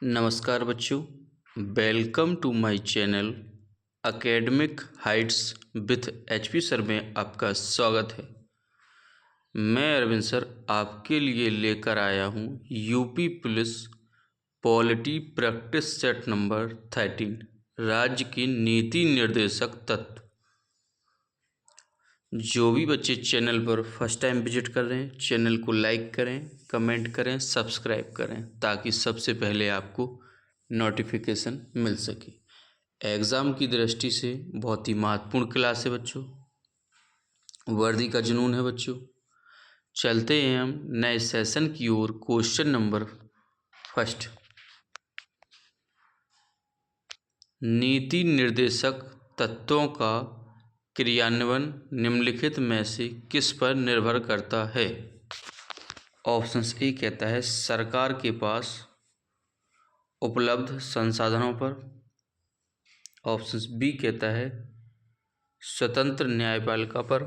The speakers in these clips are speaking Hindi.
नमस्कार बच्चों, welcome to my channel academic heights with HP sir में आपका स्वागत है। मैं अरविंद सर आपके लिए लेकर आया हूं UP police polity practice set number 13 राज्य की नीति निर्देशक तत्व। जो भी बच्चे चैनल पर फर्स्ट टाइम विजिट कर रहे हैं, चैनल को लाइक करें, कमेंट करें, सब्सक्राइब करें ताकि सबसे पहले आपको नोटिफिकेशन मिल सके। एग्ज़ाम की दृष्टि से बहुत ही महत्वपूर्ण क्लास है बच्चों। वर्दी का जुनून है बच्चों। चलते हैं हम नए सेशन की ओर। क्वेश्चन नंबर फर्स्ट, नीति निर्देशक तत्वों का क्रियान्वयन निम्नलिखित में से किस पर निर्भर करता है? ऑप्शंस ए कहता है सरकार के पास उपलब्ध संसाधनों पर। ऑप्शंस बी कहता है स्वतंत्र न्यायपालिका पर।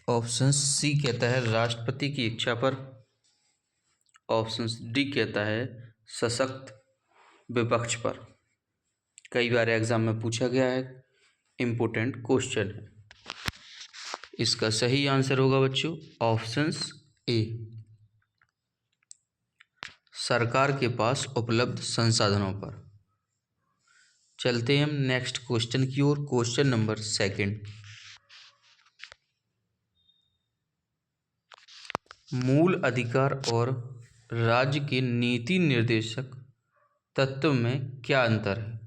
ऑप्शन सी कहता है राष्ट्रपति की इच्छा पर। ऑप्शन डी कहता है सशक्त विपक्ष पर। कई बार एग्जाम में पूछा गया है, इम्पोर्टेंट क्वेश्चन है। इसका सही आंसर होगा बच्चों ऑप्शंस ए, सरकार के पास उपलब्ध संसाधनों पर। चलते हैं हम नेक्स्ट क्वेश्चन की ओर। क्वेश्चन नंबर सेकंड, मूल अधिकार और राज्य के नीति निर्देशक तत्व में क्या अंतर है?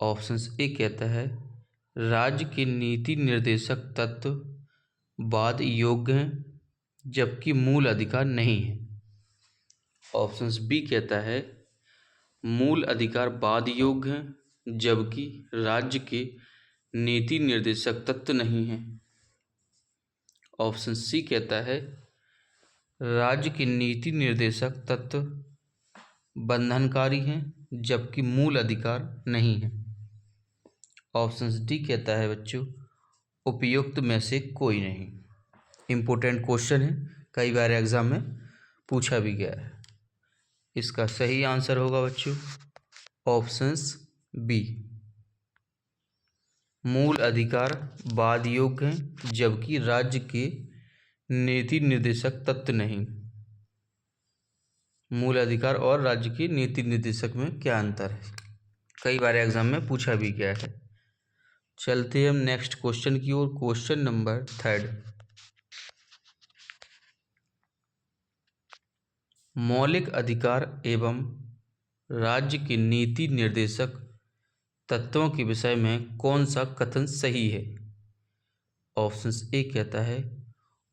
ऑप्शंस ए कहता है राज्य के नीति निर्देशक तत्व वाद योग्य हैं जबकि मूल अधिकार नहीं है। ऑप्शंस बी कहता है मूल अधिकार वाद योग्य हैं जबकि राज्य के नीति निर्देशक तत्व नहीं है। ऑप्शन सी कहता है राज्य के नीति निर्देशक तत्व बंधनकारी हैं जबकि मूल अधिकार नहीं है। ऑप्शन डी कहता है बच्चों उपयुक्त में से कोई नहीं। इम्पोर्टेंट क्वेश्चन है, कई बार एग्जाम में पूछा भी गया है। इसका सही आंसर होगा बच्चों ऑप्शंस बी, मूल अधिकार वाद योग्य हैं जबकि राज्य के नीति निर्देशक तत्व नहीं। मूल अधिकार और राज्य के नीति निर्देशक में क्या अंतर है, कई बार एग्जाम में पूछा भी गया है। चलते हम नेक्स्ट क्वेश्चन की ओर। क्वेश्चन नंबर थर्ड, मौलिक अधिकार एवं राज्य के नीति निर्देशक तत्वों के विषय में कौन सा कथन सही है? ऑप्शंस ए कहता है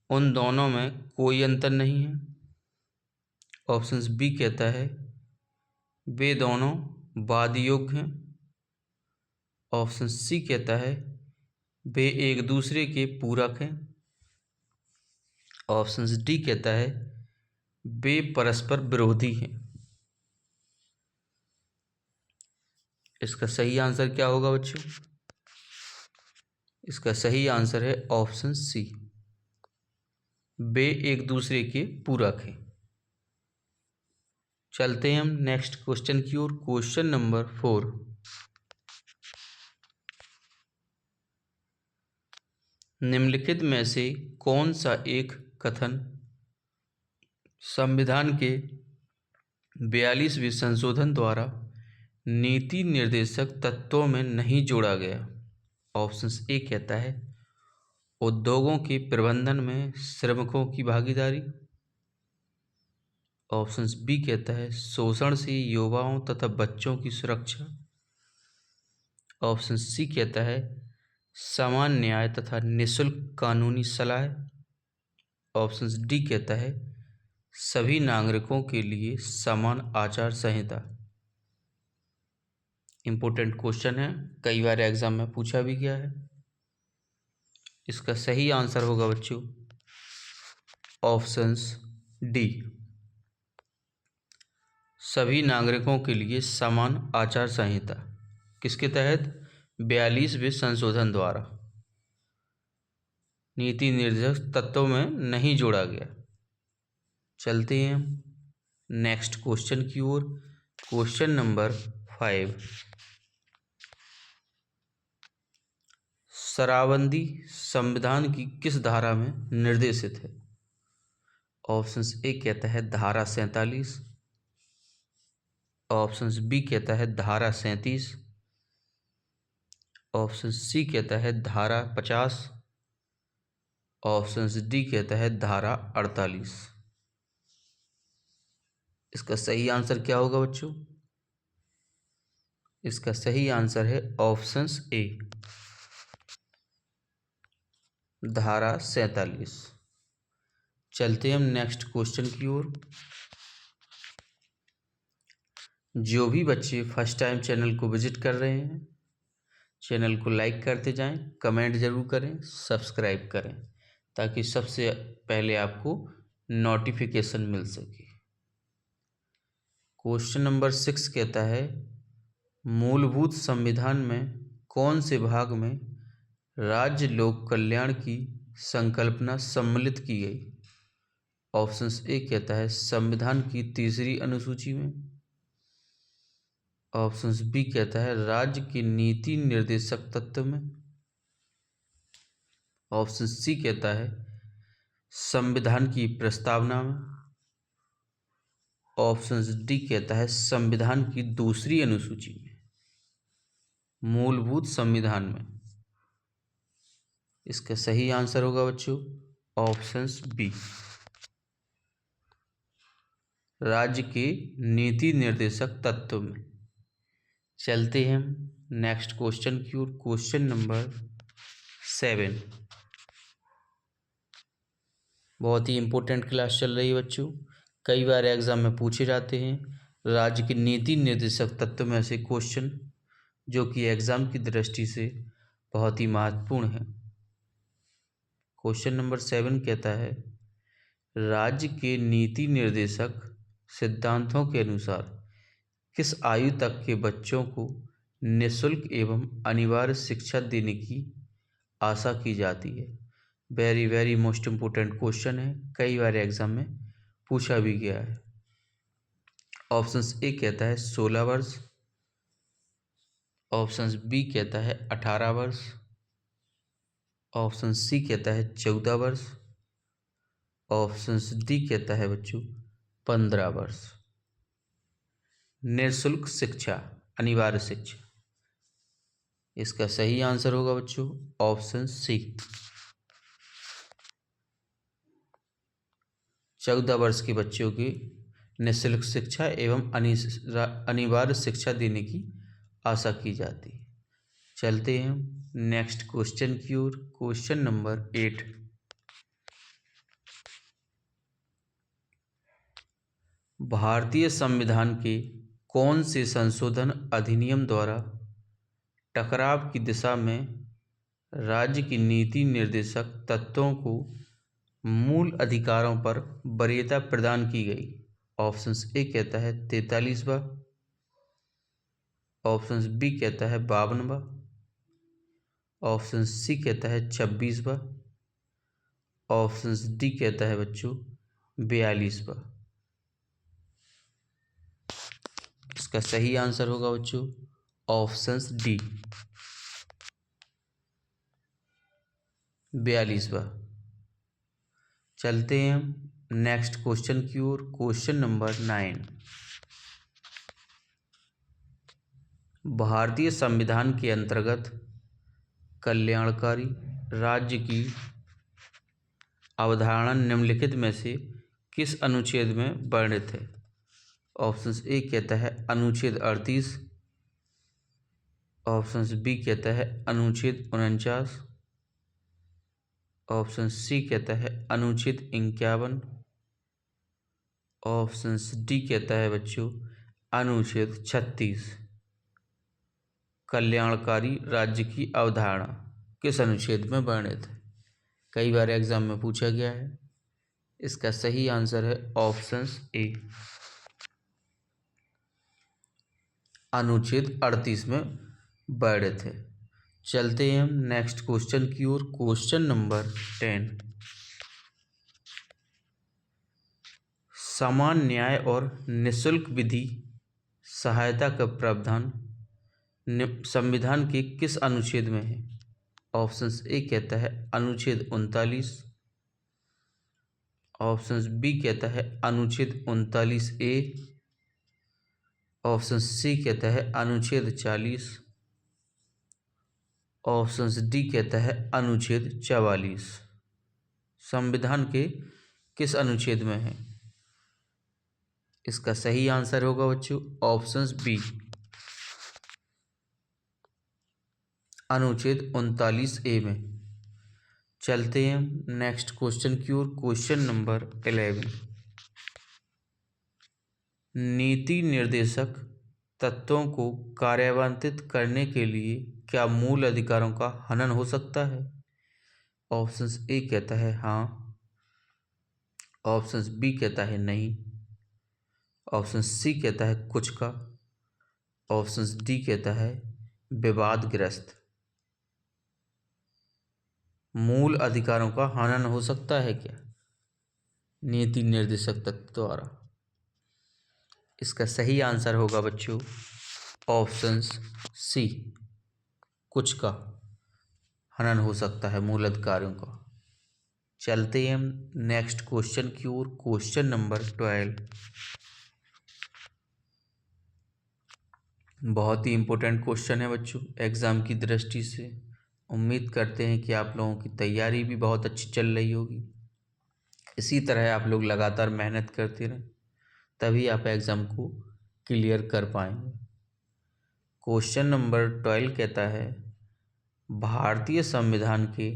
उन दोनों में कोई अंतर नहीं है। ऑप्शंस बी कहता है वे दोनों वाद योग्य हैं। ऑप्शन सी कहता है वे एक दूसरे के पूरक हैं। ऑप्शन डी कहता है वे परस्पर विरोधी हैं। इसका सही आंसर क्या होगा बच्चों? इसका सही आंसर है ऑप्शन सी, वे एक दूसरे के पूरक हैं। चलते हैं हम नेक्स्ट क्वेश्चन की ओर। क्वेश्चन नंबर 4, निम्नलिखित में से कौन सा एक कथन संविधान के 42वें संशोधन द्वारा नीति निर्देशक तत्वों में नहीं जोड़ा गया? ऑप्शंस ए कहता है उद्योगों के प्रबंधन में श्रमिकों की भागीदारी। ऑप्शंस बी कहता है शोषण से युवाओं तथा बच्चों की सुरक्षा। ऑप्शन सी कहता है समान न्याय तथा निःशुल्क कानूनी सलाह। ऑप्शन डी कहता है सभी नागरिकों के लिए समान आचार संहिता। इम्पोर्टेंट क्वेश्चन है, कई बार एग्जाम में पूछा भी गया है। इसका सही आंसर होगा बच्चों ऑप्शंस डी, सभी नागरिकों के लिए समान आचार संहिता। किसके तहत? 42वें संशोधन द्वारा नीति निर्देशक तत्वों में नहीं जोड़ा गया। चलते हैं नेक्स्ट क्वेश्चन की ओर। क्वेश्चन नंबर 5, शराबबंदी संविधान की किस धारा में निर्देशित है? ऑप्शंस ए कहता है धारा 47, ऑप्शंस बी कहता है धारा 37, ऑप्शन सी कहता है धारा 50, ऑप्शन डी कहता है धारा 48। इसका सही आंसर क्या होगा बच्चों? इसका सही आंसर है ऑप्शंस ए, धारा 47। चलते हम नेक्स्ट क्वेश्चन की ओर। जो भी बच्चे फर्स्ट टाइम चैनल को विजिट कर रहे हैं, चैनल को लाइक करते जाएं, कमेंट ज़रूर करें, सब्सक्राइब करें, ताकि सबसे पहले आपको नोटिफिकेशन मिल सके। क्वेश्चन नंबर 6 कहता है मूलभूत संविधान में कौन से भाग में राज्य लोक कल्याण की संकल्पना सम्मिलित की गई? ऑप्शंस ए कहता है संविधान की 3री अनुसूची में, ऑप्शंस बी कहता है राज्य के नीति निर्देशक तत्व में, ऑप्शन सी कहता है संविधान की प्रस्तावना में, ऑप्शन डी कहता है संविधान की 2री अनुसूची में। मूलभूत संविधान में इसका सही आंसर होगा बच्चों ऑप्शंस बी, राज्य के नीति निर्देशक तत्व में। चलते हैं नेक्स्ट क्वेश्चन की ओर। क्वेश्चन नंबर 7, बहुत ही इम्पोर्टेंट क्लास चल रही है बच्चों, कई बार एग्जाम में पूछे जाते हैं राज्य के नीति निर्देशक तत्व में ऐसे क्वेश्चन जो कि एग्जाम की दृष्टि से बहुत ही महत्वपूर्ण है। क्वेश्चन नंबर 7 कहता है राज्य के नीति निर्देशक सिद्धांतों के अनुसार किस आयु तक के बच्चों को निःशुल्क एवं अनिवार्य शिक्षा देने की आशा की जाती है? Very very most important question है, कई बार एग्जाम में पूछा भी गया है। ऑप्शंस ए कहता है 16 वर्ष, ऑप्शंस बी कहता है 18 वर्ष, ऑप्शन सी कहता है 14 वर्ष, ऑप्शंस डी कहता है बच्चों 15 वर्ष। निःशुल्क शिक्षा, अनिवार्य शिक्षा, इसका सही आंसर होगा बच्चों ऑप्शन सी, 14 वर्ष के बच्चों की निःशुल्क शिक्षा एवं अनिवार्य शिक्षा देने की आशा की जाती है। चलते हैं नेक्स्ट क्वेश्चन की ओर। क्वेश्चन नंबर 8, भारतीय संविधान के कौन से संशोधन अधिनियम द्वारा टकराव की दिशा में राज्य की नीति निर्देशक तत्वों को मूल अधिकारों पर वरीयता प्रदान की गई? ऑप्शंस ए कहता है 43वां, ऑप्शंस बी कहता है 52वां, ऑप्शन सी कहता है 26वां, ऑप्शंस डी कहता है बच्चों 42वां। इसका सही आंसर होगा बच्चों ऑप्शंस डी, 42वां। चलते हैं हम नेक्स्ट क्वेश्चन की ओर। क्वेश्चन नंबर 9, भारतीय संविधान के अंतर्गत कल्याणकारी राज्य की अवधारणा निम्नलिखित में से किस अनुच्छेद में वर्णित है? ऑप्शंस ए कहता है अनुच्छेद 38, ऑप्शंस बी कहता है अनुच्छेद 49, ऑप्शन सी कहता है अनुच्छेद 51, ऑप्शन डी कहता है बच्चों अनुच्छेद 36। कल्याणकारी राज्य की अवधारणा किस अनुच्छेद में वर्णित है? कई बार एग्जाम में पूछा गया है। इसका सही आंसर है ऑप्शंस ए, अनुच्छेद 38 में वर्णित है। चलते हैं हम नेक्स्ट क्वेश्चन की ओर। क्वेश्चन नंबर 10, समान न्याय और निःशुल्क विधि सहायता का प्रावधान संविधान के किस अनुच्छेद में है? ऑप्शंस ए कहता है अनुच्छेद 39, ऑप्शंस बी कहता है अनुच्छेद 39A, ऑप्शन सी कहता है अनुच्छेद 40, ऑप्शंस डी कहता है अनुच्छेद 44। संविधान के किस अनुच्छेद में है? इसका सही आंसर होगा बच्चों ऑप्शंस बी, अनुच्छेद 39A में। चलते हैं नेक्स्ट क्वेश्चन की ओर। क्वेश्चन नंबर 11, नीति निर्देशक तत्वों को कार्यान्वित करने के लिए क्या मूल अधिकारों का हनन हो सकता है? ऑप्शंस ए कहता है हाँ, ऑप्शंस बी कहता है नहीं, ऑप्शन सी कहता है कुछ का, ऑप्शंस डी कहता है विवादग्रस्त। मूल अधिकारों का हनन हो सकता है क्या नीति निर्देशक तत्व द्वारा? इसका सही आंसर होगा बच्चों ऑप्शंस सी, कुछ का हनन हो सकता है मूल अधिकारों का। चलते हैं हम नेक्स्ट क्वेश्चन की ओर। क्वेश्चन नंबर 12, बहुत ही इम्पोर्टेंट क्वेश्चन है बच्चों एग्ज़ाम की दृष्टि से। उम्मीद करते हैं कि आप लोगों की तैयारी भी बहुत अच्छी चल रही होगी। इसी तरह आप लोग लगातार मेहनत करते रहें, तभी आप एग्ज़ाम को क्लियर कर पाएंगे। क्वेश्चन नंबर 12 कहता है भारतीय संविधान के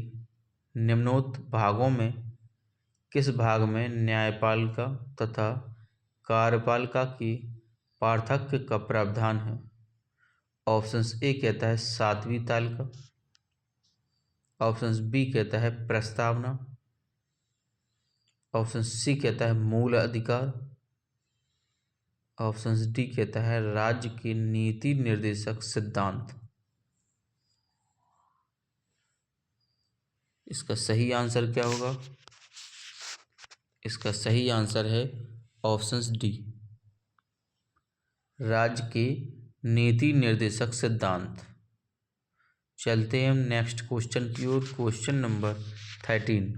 निम्नोक्त भागों में किस भाग में न्यायपालिका तथा कार्यपालिका की पार्थक्य का प्रावधान है? ऑप्शंस ए कहता है 7वीं तालिका, ऑप्शंस बी कहता है प्रस्तावना, ऑप्शन सी कहता है मूल अधिकार, ऑप्शंस डी कहता है राज्य के नीति निर्देशक सिद्धांत। इसका सही आंसर क्या होगा? इसका सही आंसर है ऑप्शंस डी, राज्य के नीति निर्देशक सिद्धांत। चलते हैं हम नेक्स्ट क्वेश्चन की ओर। क्वेश्चन नंबर 13,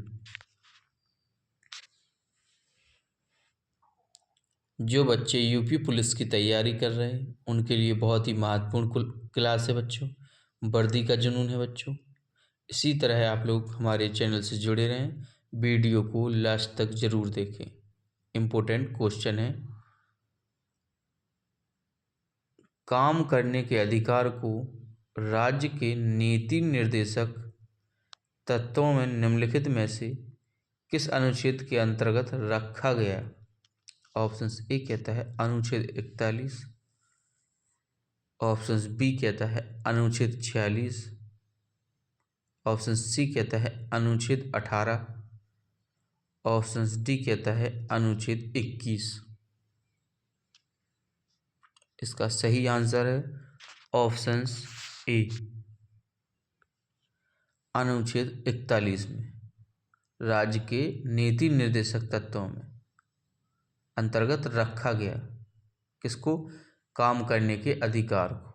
जो बच्चे यूपी पुलिस की तैयारी कर रहे हैं उनके लिए बहुत ही महत्वपूर्ण क्लास है बच्चों, वर्दी का जुनून है बच्चों। इसी तरह आप लोग हमारे चैनल से जुड़े रहें, वीडियो को लास्ट तक ज़रूर देखें। इम्पोर्टेंट क्वेश्चन है, काम करने के अधिकार को राज्य के नीति निर्देशक तत्वों में निम्नलिखित में से किस अनुच्छेद के अंतर्गत रखा गया? ऑप्शंस ए कहता है अनुच्छेद 41, ऑप्शंस बी कहता है अनुच्छेद 46, ऑप्शन सी कहता है अनुच्छेद 18, ऑप्शंस डी कहता है अनुच्छेद 21। इसका सही आंसर है ऑप्शंस ए, अनुच्छेद 41 में राज्य के नीति निर्देशक तत्वों में अंतर्गत रखा गया। किसको? काम करने के अधिकार को।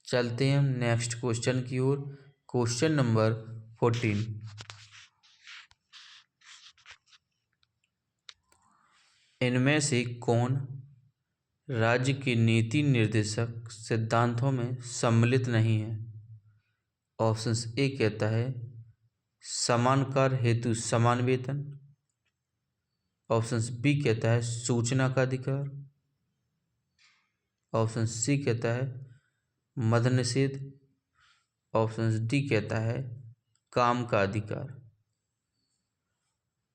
चलते हैं हम नेक्स्ट क्वेश्चन की ओर। क्वेश्चन नंबर 14, इनमें से कौन राज्य के नीति निर्देशक सिद्धांतों में सम्मिलित नहीं है? ऑप्शंस ए कहता है समान कार्य हेतु समान वेतन, ऑप्शंस बी कहता है सूचना का अधिकार, ऑप्शन सी कहता है मद निषेध, ऑप्शन डी कहता है काम का अधिकार।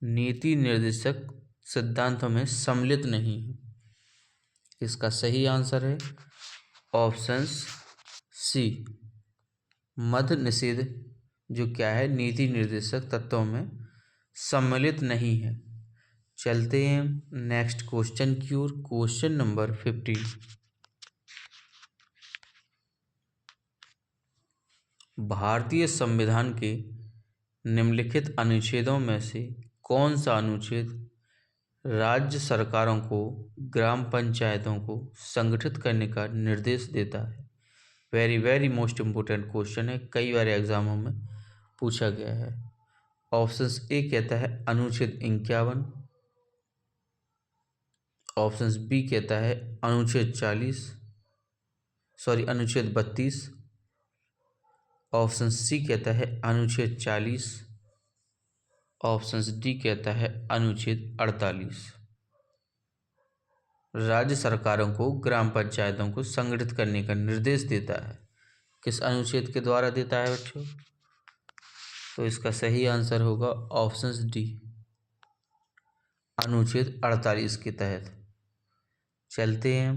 नीति निर्देशक सिद्धांतों में सम्मिलित नहीं है। इसका सही आंसर है ऑप्शंस सी, मद निषेध जो क्या है नीति निर्देशक तत्वों में सम्मिलित नहीं है। चलते हैं नेक्स्ट क्वेश्चन की ओर। क्वेश्चन नंबर 15, भारतीय संविधान के निम्नलिखित अनुच्छेदों में से कौन सा अनुच्छेद राज्य सरकारों को ग्राम पंचायतों को संगठित करने का निर्देश देता है? Very very most important question है, कई बार एग्जामों में पूछा गया है। ऑप्शंस ए कहता है अनुच्छेद 51, ऑप्शंस बी कहता है अनुच्छेद 32, ऑप्शन सी कहता है अनुच्छेद 40, ऑप्शंस डी कहता है अनुच्छेद 48। राज्य सरकारों को ग्राम पंचायतों को संगठित करने का निर्देश देता है, किस अनुच्छेद के द्वारा देता है बच्चों? तो इसका सही आंसर होगा ऑप्शंस डी, अनुच्छेद 48 के तहत। चलते हैं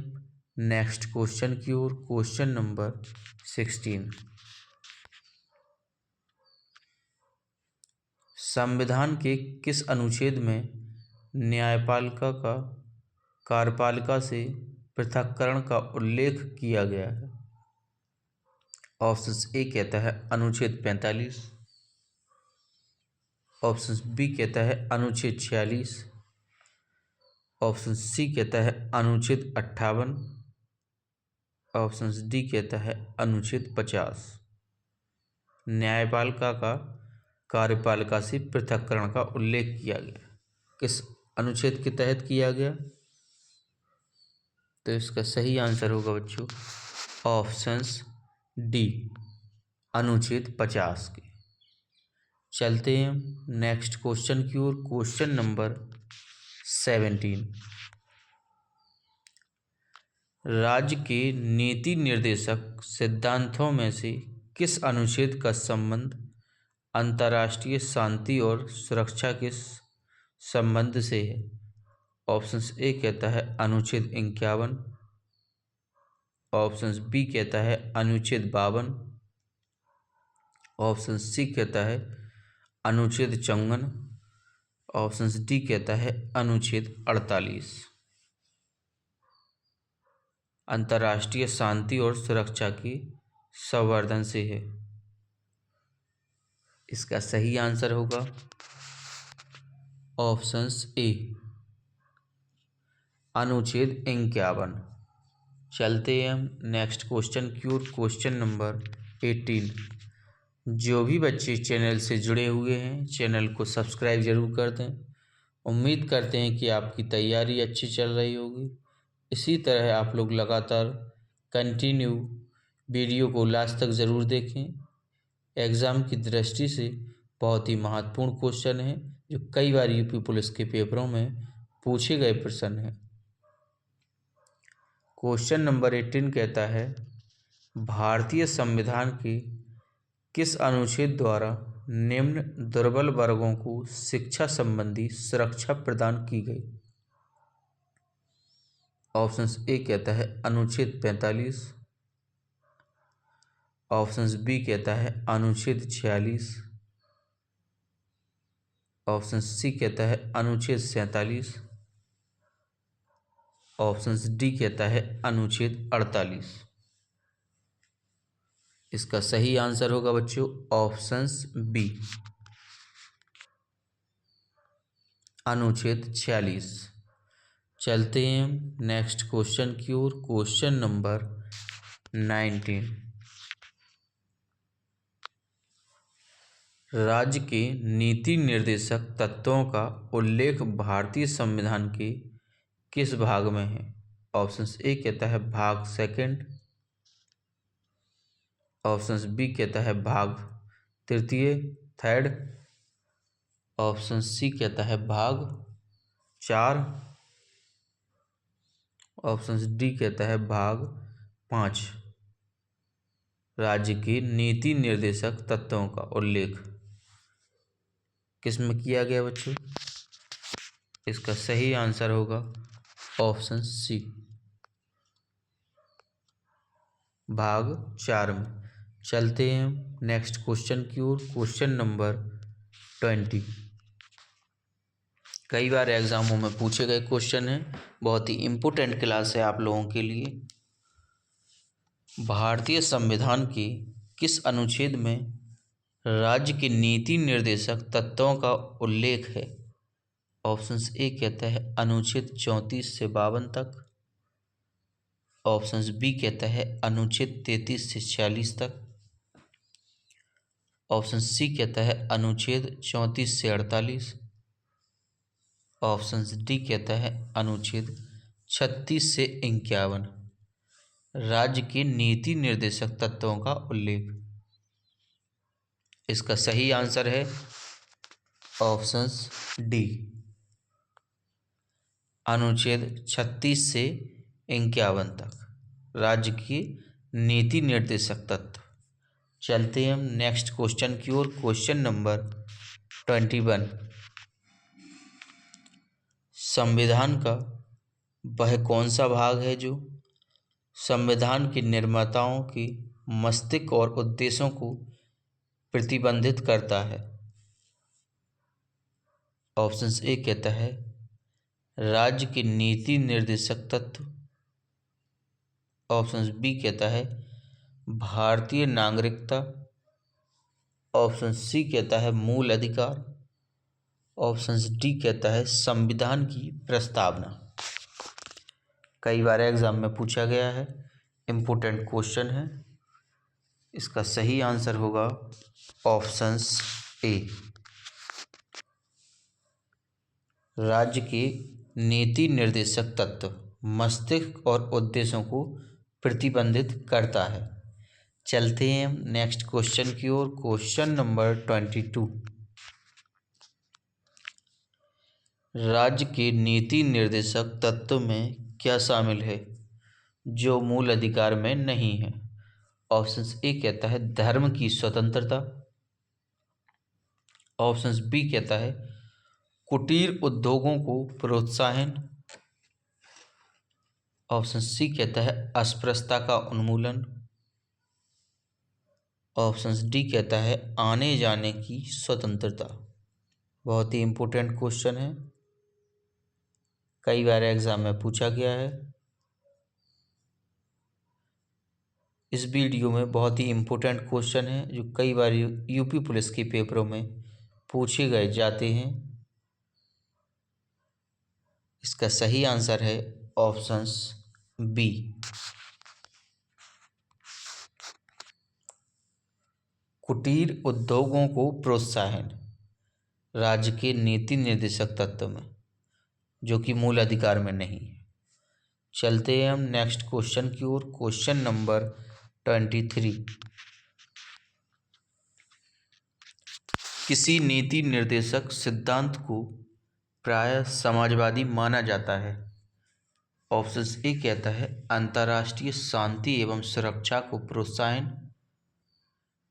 नेक्स्ट क्वेश्चन की ओर। क्वेश्चन नंबर 16, संविधान के किस अनुच्छेद में न्यायपालिका का कार्यपालिका से पृथक्करण का उल्लेख किया गया है? ऑप्शंस ए कहता है अनुच्छेद 45, ऑप्शंस बी कहता है अनुच्छेद 46, ऑप्शन सी कहता है अनुच्छेद 58, ऑप्शन डी कहता है अनुच्छेद 50। न्यायपालिका का कार्यपालिका से पृथक्करण का उल्लेख किया गया, किस अनुच्छेद के तहत किया गया? तो इसका सही आंसर होगा बच्चों ऑप्शंस डी, अनुच्छेद 50 के। चलते हैं नेक्स्ट क्वेश्चन की ओर। क्वेश्चन नंबर 17, राज्य के नीति निर्देशक सिद्धांतों में से किस अनुच्छेद का संबंध अंतर्राष्ट्रीय शांति और सुरक्षा के संबंध से है? ऑप्शंस ए कहता है अनुच्छेद 51, ऑप्शंस बी कहता है अनुच्छेद 52, ऑप्शन सी कहता है अनुच्छेद 54, ऑप्शन डी कहता है अनुच्छेद 48। अंतर्राष्ट्रीय शांति और सुरक्षा की संवर्धन से है। इसका सही आंसर होगा ऑप्शंस ए, अनुच्छेद 51। चलते हैं हम नेक्स्ट क्वेश्चन की ओर। क्वेश्चन नंबर 18, जो भी बच्चे चैनल से जुड़े हुए हैं चैनल को सब्सक्राइब जरूर कर दें। उम्मीद करते हैं कि आपकी तैयारी अच्छी चल रही होगी। इसी तरह आप लोग लगातार कंटिन्यू वीडियो को लास्ट तक ज़रूर देखें। एग्ज़ाम की दृष्टि से बहुत ही महत्वपूर्ण क्वेश्चन है, जो कई बार यूपी पुलिस के पेपरों में पूछे गए प्रश्न हैं। क्वेश्चन नंबर 18 कहता है, भारतीय संविधान के किस अनुच्छेद द्वारा निम्न दुर्बल वर्गों को शिक्षा संबंधी सुरक्षा प्रदान की गई? ऑप्शंस ए कहता है अनुच्छेद 45, ऑप्शंस बी कहता है अनुच्छेद 46, ऑप्शन सी कहता है अनुच्छेद 47, ऑप्शंस डी कहता है अनुच्छेद 48। इसका सही आंसर होगा बच्चों ऑप्शंस बी, अनुच्छेद 46। चलते हैं नेक्स्ट क्वेश्चन की ओर। क्वेश्चन नंबर 19, राज्य के नीति निर्देशक तत्वों का उल्लेख भारतीय संविधान के किस भाग में है? ऑप्शंस ए कहता है भाग 2, ऑप्शंस बी कहता है भाग 3, ऑप्शन सी कहता है भाग 4, ऑप्शन डी कहता है भाग 5। राज्य के नीति निर्देशक तत्वों का उल्लेख किस में किया गया बच्चों? इसका सही आंसर होगा ऑप्शन सी, भाग 4 में। चलते हैं नेक्स्ट क्वेश्चन की ओर। क्वेश्चन नंबर 20, कई बार एग्जामों में पूछे गए क्वेश्चन है, बहुत ही इम्पोर्टेंट क्लास है आप लोगों के लिए। भारतीय संविधान के किस अनुच्छेद में राज्य के नीति निर्देशक तत्वों का उल्लेख है? ऑप्शन ए कहता है अनुच्छेद 34 से 52 तक। ऑप्शन बी कहता है अनुच्छेद 33 से 46 तक। ऑप्शन सी कहता है अनुच्छेद 34 से 48। ऑप्शन डी कहता है अनुच्छेद 36 से 51। राज्य के नीति निर्देशक तत्वों का उल्लेख। इसका सही आंसर है ऑप्शन डी, अनुच्छेद 36 से 51 तक राज्य की नीति निर्देशक तत्व। चलते हैं हम नेक्स्ट क्वेश्चन की ओर। Question number 21। संविधान का वह कौन सा भाग है जो संविधान के निर्माताओं के मस्तिष्क और उद्देश्यों को प्रतिबंधित करता है? ऑप्शन ए कहता है राज्य के नीति निर्देशक तत्व। ऑप्शन बी कहता है भारतीय नागरिकता। ऑप्शन सी कहता है मूल अधिकार। ऑप्शन डी कहता है संविधान की प्रस्तावना। कई बार एग्जाम में पूछा गया है, इम्पोर्टेंट क्वेश्चन है। इसका सही आंसर होगा ऑप्शन ए, राज्य के नीति निर्देशक तत्व मस्तिष्क और उद्देश्यों को प्रतिबंधित करता है। चलते हैं हम नेक्स्ट क्वेश्चन की ओर। Question number 22। राज्य के नीति निर्देशक तत्व में क्या शामिल है जो मूल अधिकार में नहीं है? ऑप्शन ए कहता है धर्म की स्वतंत्रता। ऑप्शन बी कहता है कुटीर उद्योगों को प्रोत्साहन। ऑप्शन सी कहता है अस्पृश्यता का उन्मूलन। ऑप्शन डी कहता है आने जाने की स्वतंत्रता। बहुत ही इम्पोर्टेंट क्वेश्चन है, कई बार एग्जाम में पूछा गया है। इस वीडियो में बहुत ही इम्पोर्टेंट क्वेश्चन है जो कई बार यूपी पुलिस के पेपरों में पूछे गए जाते हैं। इसका सही आंसर है ऑप्शन बी, कुटीर उद्योगों को प्रोत्साहन राज्य के नीति निर्देशक तत्व में, जो कि मूल अधिकार में नहीं है। चलते हैं हम नेक्स्ट क्वेश्चन की ओर। Question number 23। किसी नीति निर्देशक सिद्धांत को प्रायः समाजवादी माना जाता है? ऑप्शन ए कहता है अंतर्राष्ट्रीय शांति एवं सुरक्षा को प्रोत्साहन।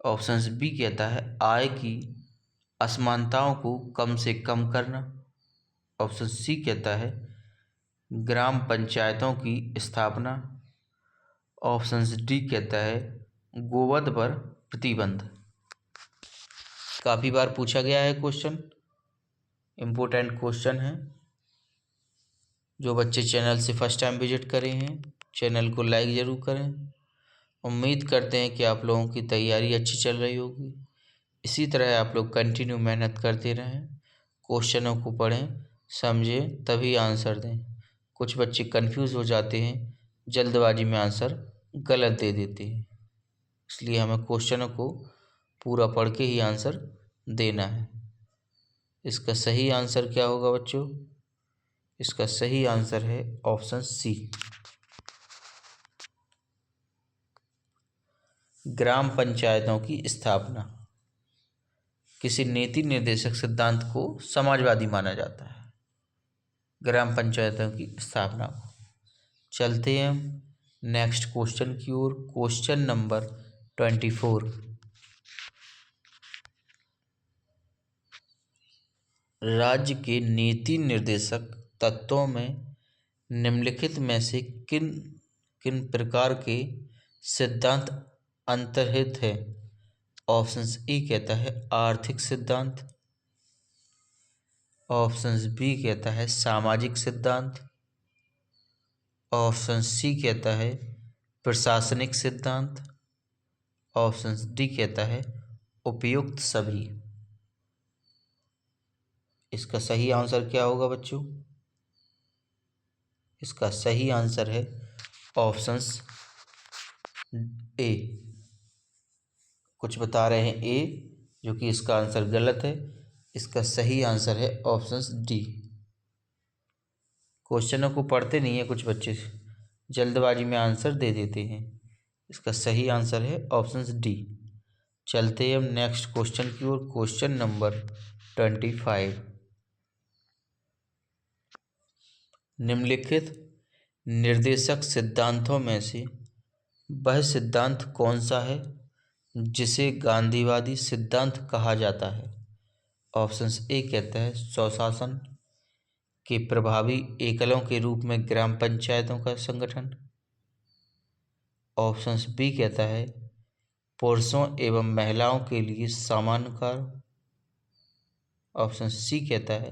ऑप्शन बी कहता है आय की असमानताओं को कम से कम करना। ऑप्शन सी कहता है ग्राम पंचायतों की स्थापना। ऑप्शन डी कहता है गोवध पर प्रतिबंध। काफ़ी बार पूछा गया है क्वेश्चन, इम्पोर्टेंट क्वेश्चन है। जो बच्चे चैनल से फर्स्ट टाइम विजिट करे हैं, चैनल को लाइक ज़रूर करें। उम्मीद करते हैं कि आप लोगों की तैयारी अच्छी चल रही होगी। इसी तरह आप लोग कंटिन्यू मेहनत करते रहें, क्वेश्चनों को पढ़ें, समझें, तभी आंसर दें। कुछ बच्चे कंफ्यूज हो जाते हैं, जल्दबाजी में आंसर गलत दे देते हैं, इसलिए हमें क्वेश्चनों को पूरा पढ़ के ही आंसर देना है। इसका सही आंसर क्या होगा बच्चों? इसका सही आंसर है ऑप्शन सी, ग्राम पंचायतों की स्थापना। किसी नीति निर्देशक सिद्धांत को समाजवादी माना जाता है, ग्राम पंचायतों की स्थापना को। चलते हैं हम नेक्स्ट क्वेश्चन की ओर। Question number 24। राज्य के नीति निर्देशक तत्वों में निम्नलिखित में से किन किन प्रकार के सिद्धांत अंतर्निहित है? ऑप्शन ए कहता है आर्थिक सिद्धांत। ऑप्शन बी कहता है सामाजिक सिद्धांत। ऑप्शन सी कहता है प्रशासनिक सिद्धांत। ऑप्शन डी कहता है उपयुक्त सभी। इसका सही आंसर क्या होगा बच्चों? इसका सही आंसर है ऑप्शंस ए। कुछ बता रहे हैं ए, जो कि इसका आंसर गलत है। इसका सही आंसर है ऑप्शंस डी। क्वेश्चनों को पढ़ते नहीं है कुछ बच्चे, जल्दबाजी में आंसर दे देते हैं। इसका सही आंसर है ऑप्शंस डी। चलते हैं हम नेक्स्ट क्वेश्चन की ओर। Question number 25। निम्नलिखित निर्देशक सिद्धांतों में से वह सिद्धांत कौन सा है जिसे गांधीवादी सिद्धांत कहा जाता है? ऑप्शंस ए कहता है स्वशासन के प्रभावी एकलों के रूप में ग्राम पंचायतों का संगठन। ऑप्शंस बी कहता है पुरुषों एवं महिलाओं के लिए समान कर। ऑप्शन सी कहता है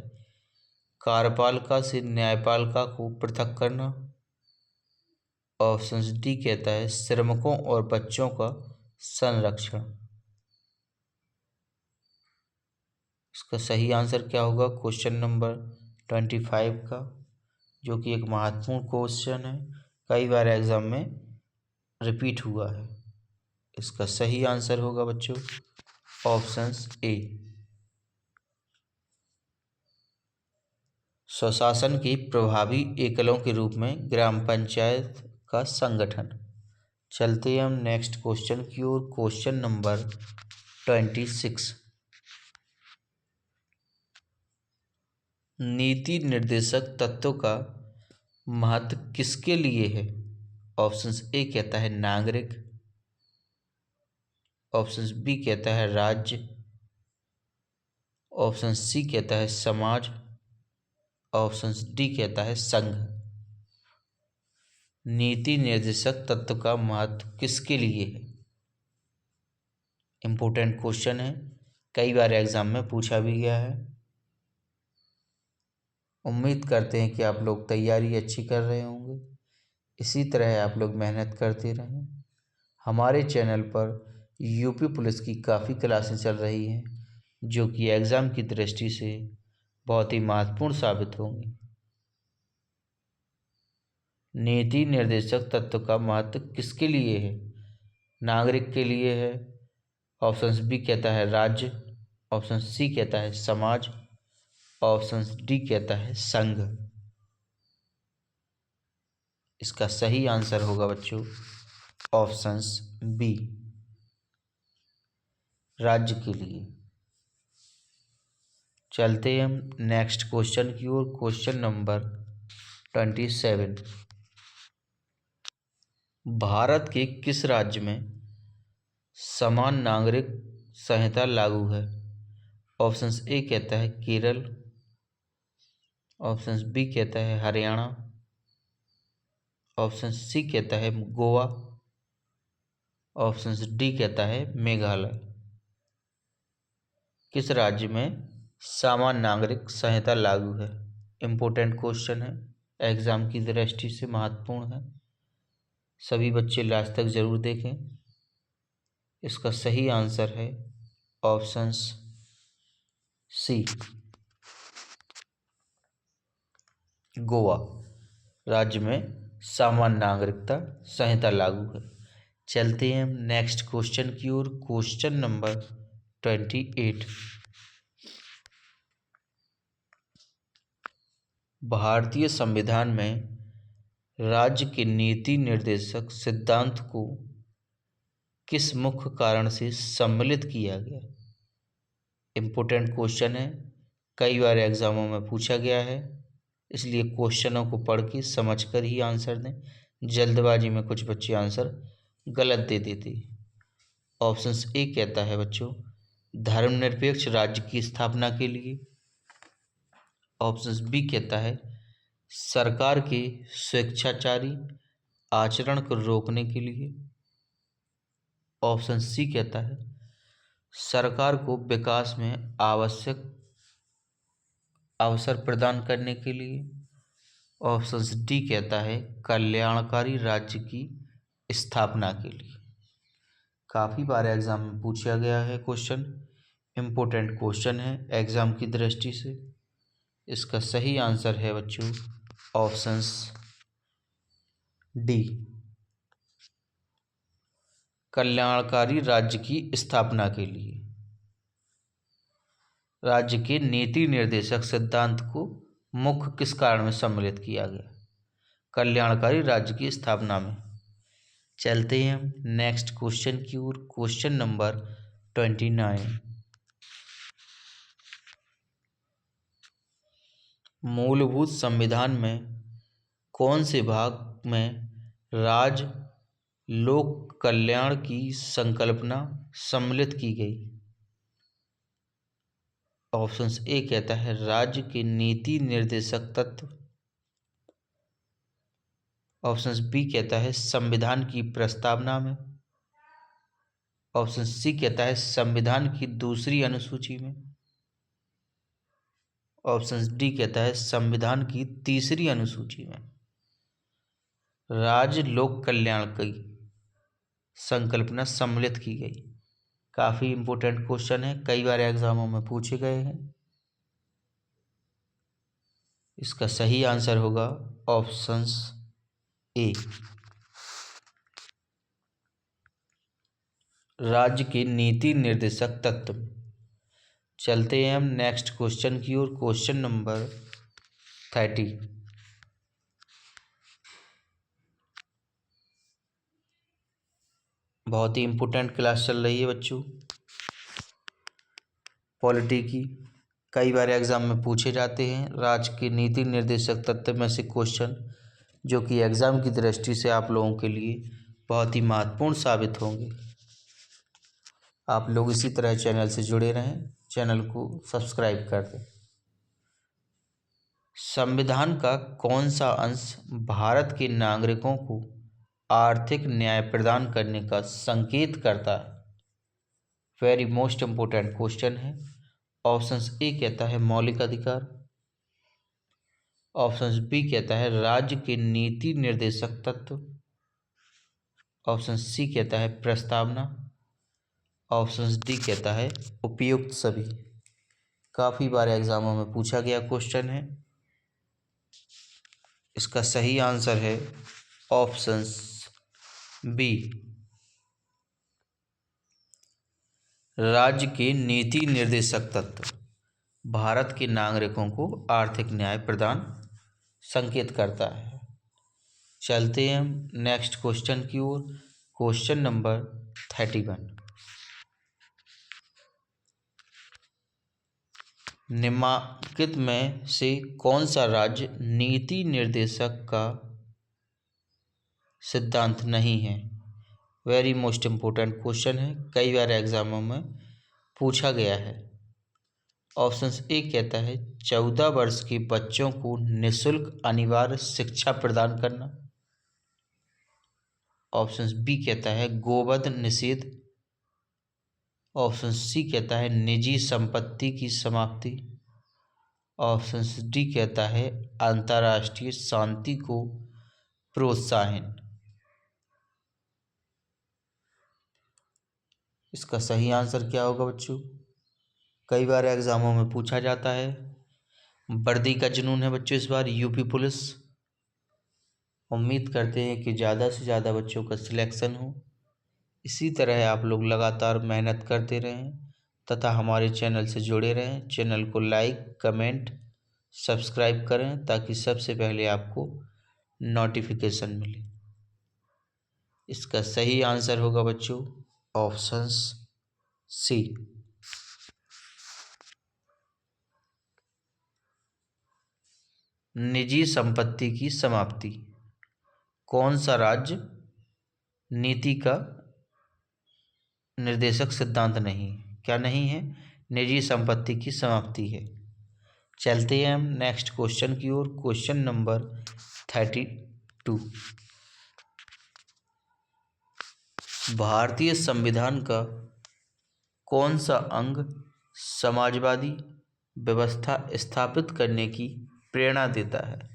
कार्यपालिका से न्यायपालिका को पृथक करना। ऑप्शन डी कहता है श्रमिकों और बच्चों का संरक्षण। इसका सही आंसर क्या होगा क्वेश्चन नंबर 25 का, जो कि एक महत्वपूर्ण क्वेश्चन है, कई बार एग्जाम में रिपीट हुआ है। इसका सही आंसर होगा बच्चों ऑप्शंस ए। स्वशासन की प्रभावी एकलों के रूप में ग्राम पंचायत का संगठन। चलते हैं हम नेक्स्ट क्वेश्चन की ओर। Question number 26। नीति निर्देशक तत्वों का महत्व किसके लिए है? ऑप्शंस ए कहता है नागरिक। ऑप्शंस बी कहता है राज्य। ऑप्शन सी कहता है समाज। ऑप्शन डी कहता है संघ। नीति निर्देशक तत्व का महत्व किसके लिए है? इम्पोर्टेंट क्वेश्चन है, कई बार एग्जाम में पूछा भी गया है। उम्मीद करते हैं कि आप लोग तैयारी अच्छी कर रहे होंगे। इसी तरह आप लोग मेहनत करते रहें। हमारे चैनल पर यूपी पुलिस की काफ़ी क्लासें चल रही हैं, जो कि एग्ज़ाम की दृष्टि से बहुत ही महत्वपूर्ण साबित होंगी। नीति निर्देशक तत्व का महत्व किसके लिए है? नागरिक के लिए है। ऑप्शन बी कहता है राज्य। ऑप्शन सी कहता है समाज। ऑप्शन डी कहता है संघ। इसका सही आंसर होगा बच्चों ऑप्शंस बी, राज्य के लिए। चलते हैं हम नेक्स्ट क्वेश्चन की ओर। Question number 27। भारत के किस राज्य में समान नागरिक संहिता लागू है? ऑप्शंस ए कहता है केरल। ऑप्शंस बी कहता है हरियाणा। ऑप्शन सी कहता है गोवा। ऑप्शंस डी कहता है मेघालय। किस राज्य में समान नागरिक संहिता लागू है? इम्पोर्टेंट क्वेश्चन है, एग्जाम की दृष्टि से महत्वपूर्ण है। सभी बच्चे लास्ट तक जरूर देखें। इसका सही आंसर है ऑप्शंस सी, गोवा राज्य में समान नागरिकता संहिता लागू है। चलते हैं हम नेक्स्ट क्वेश्चन की ओर। Question number 28। भारतीय संविधान में राज्य के नीति निर्देशक सिद्धांत को किस मुख्य कारण से सम्मिलित किया गया? इम्पोर्टेंट क्वेश्चन है, कई बार एग्जामों में पूछा गया है, इसलिए क्वेश्चनों को पढ़ के समझ कर ही आंसर दें। जल्दबाजी में कुछ बच्चे आंसर गलत दे देते। ऑप्शंस ए कहता है बच्चों धर्मनिरपेक्ष राज्य की स्थापना के लिए। ऑप्शंस बी कहता है सरकार के स्वेच्छाचारी आचरण को रोकने के लिए। ऑप्शन सी कहता है सरकार को विकास में आवश्यक अवसर प्रदान करने के लिए। ऑप्शन डी कहता है कल्याणकारी राज्य की स्थापना के लिए। काफ़ी बार एग्जाम में पूछा गया है क्वेश्चन, इम्पोर्टेंट क्वेश्चन है एग्जाम की दृष्टि से। इसका सही आंसर है बच्चों ऑप्शंस डी, कल्याणकारी राज्य की स्थापना के लिए। राज्य के नीति निर्देशक सिद्धांत को मुख्य किस कारण में सम्मिलित किया गया? कल्याणकारी राज्य की स्थापना में। चलते हैं हम नेक्स्ट क्वेश्चन की ओर। Question number 29। मूलभूत संविधान में कौन से भाग में राज्य लोक कल्याण की संकल्पना सम्मिलित की गई? ऑप्शंस ए कहता है राज्य के नीति निर्देशक तत्व, ऑप्शंस बी कहता है संविधान की प्रस्तावना में, ऑप्शन सी कहता है संविधान की दूसरी अनुसूची में, ऑप्शन डी कहता है संविधान की तीसरी अनुसूची में। राज्य लोक कल्याण की संकल्पना सम्मिलित की गई। काफ़ी इंपॉर्टेंट क्वेश्चन है, कई बार एग्जामों में पूछे गए हैं। इसका सही आंसर होगा ऑप्शंस ए, राज्य के नीति निर्देशक तत्व। चलते हैं हम नेक्स्ट क्वेश्चन की ओर। Question number 30। बहुत ही इंपॉर्टेंट क्लास चल रही है बच्चों, पॉलिटी की। कई बार एग्जाम में पूछे जाते हैं राज्य के नीति निर्देशक तत्व में से क्वेश्चन, जो कि एग्ज़ाम की दृष्टि से आप लोगों के लिए बहुत ही महत्वपूर्ण साबित होंगे। आप लोग इसी तरह चैनल से जुड़े रहें, चैनल को सब्सक्राइब कर दें। संविधान का कौन सा अंश भारत के नागरिकों को आर्थिक न्याय प्रदान करने का संकेत करता है? वेरी मोस्ट इम्पोर्टेंट क्वेश्चन है। ऑप्शंस ए कहता है मौलिक अधिकार, ऑप्शंस बी कहता है राज्य के नीति निर्देशक तत्व, ऑप्शन सी कहता है प्रस्तावना, ऑप्शन डी कहता है उपयुक्त सभी। काफ़ी बार एग्जामों में पूछा गया क्वेश्चन है। इसका सही आंसर है ऑप्शंस बी, राज्य के नीति निर्देशक तत्व भारत के नागरिकों को आर्थिक न्याय प्रदान संकेत करता है। चलते हैं हम नेक्स्ट क्वेश्चन की ओर। Question number 31। निम्नलिखित में से कौन सा राज्य नीति निर्देशक का सिद्धांत नहीं है? वेरी मोस्ट इम्पोर्टेंट क्वेश्चन है, कई बार एग्जामों में पूछा गया है। ऑप्शंस ए कहता है 14 वर्ष के बच्चों को निःशुल्क अनिवार्य शिक्षा प्रदान करना, ऑप्शंस बी कहता है गोवध निषेध, ऑप्शन सी कहता है निजी संपत्ति की समाप्ति, ऑप्शन डी कहता है अंतर्राष्ट्रीय शांति को प्रोत्साहन। इसका सही आंसर क्या होगा बच्चों? कई बार एग्जामों में पूछा जाता है। वर्दी का जुनून है बच्चों इस बार यूपी पुलिस। उम्मीद करते हैं कि ज़्यादा से ज़्यादा बच्चों का सिलेक्शन हो। इसी तरह आप लोग लगातार मेहनत करते रहें तथा हमारे चैनल से जुड़े रहें। चैनल को लाइक, कमेंट, सब्सक्राइब करें ताकि सबसे पहले आपको नोटिफिकेशन मिले। इसका सही आंसर होगा बच्चों ऑप्शंस सी, निजी संपत्ति की समाप्ति। कौन सा राज्य नीति का निर्देशक सिद्धांत नहीं? क्या नहीं है? निजी संपत्ति की समाप्ति है। चलते हैं हम नेक्स्ट क्वेश्चन की ओर। Question number 32। भारतीय संविधान का कौन सा अंग समाजवादी व्यवस्था स्थापित करने की प्रेरणा देता है?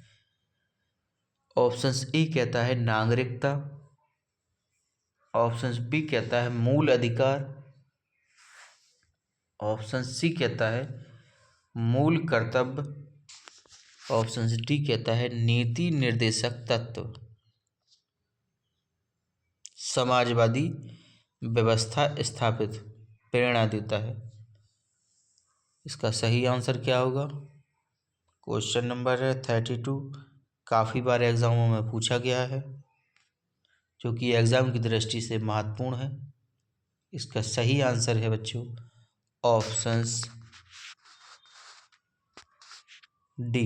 ऑप्शंस ए कहता है नागरिकता, ऑप्शंस बी कहता है मूल अधिकार, ऑप्शन सी कहता है मूल कर्तव्य, ऑप्शन डी कहता है नीति निर्देशक तत्व समाजवादी व्यवस्था स्थापित प्रेरणा देता है। इसका सही आंसर क्या होगा? क्वेश्चन नंबर 32 काफ़ी बार एग्जामों में पूछा गया है, जो कि एग्ज़ाम की दृष्टि से महत्वपूर्ण है। इसका सही आंसर है बच्चों ऑप्शंस डी